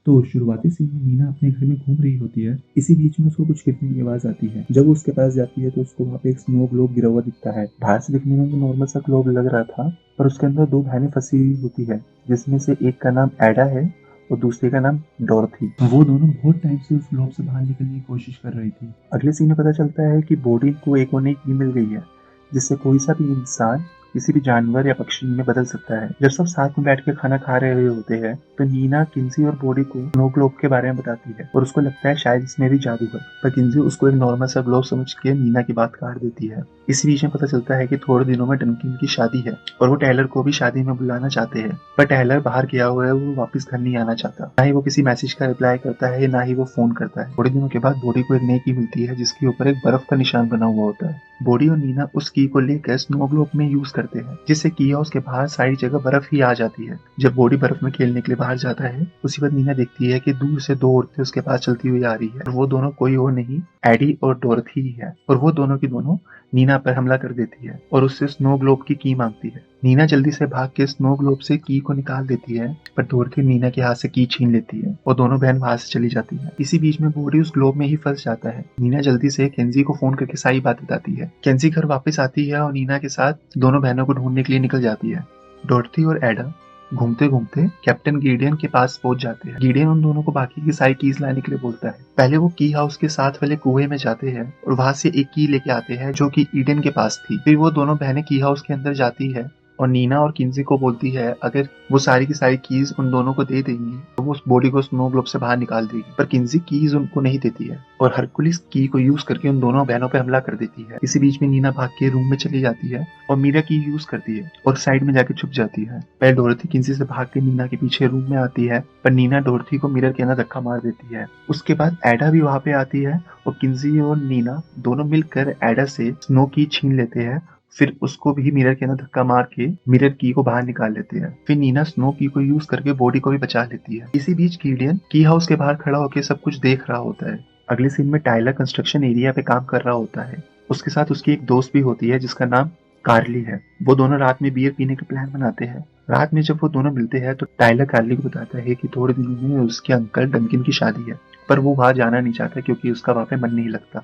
तो शुरुआती सीन में नीना अपने घर में घूम रही होती है। इसी बीच में उसको कुछ गिरने की आवाज आती है। जब वो उसके पास जाती है तो उसको वहाँ पे एक स्नो ग्लोब गिरा हुआ दिखता है। बाहर से दिखने में तो नॉर्मल सा ग्लोब लग रहा था, पर उसके अंदर दो बहनें फंसी हुई होती है, जिसमें से एक का नाम एडा है और दूसरे का नाम डॉर्थी। वो दोनों बहुत टाइम से उस ग्लोब से बाहर निकलने की कोशिश कर रही थी। अगले सीन में पता चलता है कि बॉडी को एक होने की मिल गई है, जिससे कोई सा भी इंसान किसी भी जानवर या पक्षी में बदल सकता है। जब सब साथ में बैठ के खाना खा रहे होते हैं तो नीना किन्सी और बॉडी को स्नो ग्लोब के बारे में बताती है और उसको लगता है शायद इसमें भी जादू है, पर किन्सी उसको एक नॉर्मल सा ग्लोब समझ के नीना की बात काट देती है। इसी बीच में पता चलता है कि थोड़े दिनों में डंकिन की शादी है और वो टेलर को भी शादी में बुलाना चाहते हैं, पर टेलर बाहर गया हुआ है, वो वापस घर नहीं आना चाहता। ना ही वो किसी मैसेज का रिप्लाई करता है, ना ही वो फोन करता है। थोड़े दिनों के बाद बॉडी को एक नई की मिलती है जिसके ऊपर एक बर्फ का निशान बना हुआ होता है। बॉडी और नीना उस की को लेकर स्नो ग्लोब में यूज करते हैं, जिससे की हाउस के बाहर सारी जगह बर्फ ही आ जाती है। जब बॉडी बर्फ में खेलने के लिए बाहर जाता है, उसी वक्त नीना देखती है कि दूर से दो औरतें उसके पास चलती हुई आ रही है और वो दोनों कोई और नहीं, एडी और डोरथी ही है। और वो दोनों की दोनों नीना पर हमला कर देती है और उससे स्नो ग्लोब की मांगती है। नीना जल्दी से भाग के स्नो ग्लोब से की को निकाल देती है, पर डोरथी नीना के हाथ से की छीन लेती है और दोनों बहन वहां से चली जाती है। इसी बीच में बॉडी उस ग्लोब में ही फंस जाता है। नीना जल्दी से केंजी को फोन करके सारी बात बताती है। केंजी घर वापस आती है और नीना के साथ दोनों बहनों को ढूंढने के लिए निकल जाती है। डोरथी और एडा घूमते घूमते कैप्टन गिडियन के पास पहुंच जाते हैं। गिडियन उन दोनों को बाकी की सारी कीज लाने के लिए बोलता है। पहले वो की हाउस के साथ वाले कुएं में जाते हैं और वहां से एक की लेके आते हैं जो कि ईडन के पास थी। फिर वो दोनों बहनें की हाउस के अंदर जाती है और नीना और किन्जी को बोलती है अगर वो सारी की सारी कीज उन दोनों को दे देंगी तो वो उस बॉडी को स्नो ग्लोब से बाहर निकाल देगी। पर किन्जी कीज उनको नहीं देती है और हरकुलिस की को यूज करके उन दोनों बहनों पे हमला कर देती है। इसी बीच में नीना भाग के रूम में चली जाती है और मीरा की यूज करती है और साइड में जाके छुप जाती है। पहले डोरथी किन्जी से भाग के नीना के पीछे रूम में आती है, पर नीना डोरथी को मिरर के अंदर धक्का मार देती है। उसके बाद एडा भी वहां पे आती है और किन्जी और नीना दोनों मिलकर एडा से स्नो की छीन लेते हैं। फिर उसको भी मिरर के अंदर धक्का मार के मिरर की को बाहर निकाल लेते हैं। फिर नीना स्नो की को यूज करके बॉडी को भी बचा लेती है। इसी बीच गिडियन की हाउस के बाहर खड़ा होकर सब कुछ देख रहा होता है। अगले सीन में टाइलर कंस्ट्रक्शन एरिया पे काम कर रहा होता है। उसके साथ उसकी एक दोस्त भी होती है जिसका नाम कार्ली है। वो दोनों रात में बियर पीने का प्लान बनाते हैं। रात में जब वो दोनों मिलते हैं तो टाइलर कार्ली को बताता है कि थोड़े दिनों में उसके अंकल डंकिन की शादी है, पर वो वहां जाना नहीं चाहता क्योंकि उसका वहां पे मन नहीं लगता।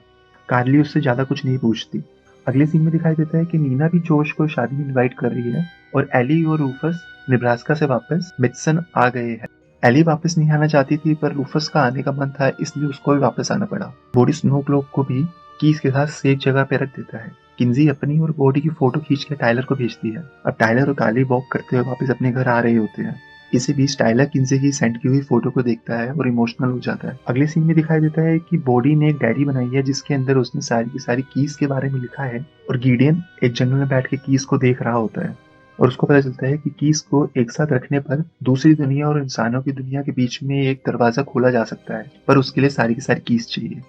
कार्ली उससे ज्यादा कुछ नहीं पूछती। अगले सीन में दिखाई देता है कि नीना भी जोश को शादी में इनवाइट कर रही है और एली और रूफस निब्रास्का से वापस मिडसन आ गए हैं। एली वापस नहीं आना चाहती थी, पर रूफस का आने का मन था, इसलिए उसको भी वापस आना पड़ा। बॉडी स्नो ग्लोब को भी कीज के साथ सेफ जगह पे रख देता है। किन्जी अपनी और बॉडी की फोटो खींच के टाइलर को भेजती है। अब टाइलर और काली वॉक करते हुए वापस अपने घर आ रहे होते हैं। इसी बीच टाइलर किन्जी की सेंड की हुई फोटो को देखता है और इमोशनल हो जाता है। अगले सीन में दिखाई देता है कि बॉडी ने एक डायरी बनाई है जिसके अंदर उसने सारी की सारी कीज के बारे में लिखा है और गिडियन एक जंगल में बैठ के कीज को देख रहा होता है और उसको पता चलता है कि कीज को एक साथ रखने पर दूसरी दुनिया और इंसानों की दुनिया के बीच में एक दरवाजा खोला जा सकता है, पर उसके लिए सारी की सारी कीज चाहिए।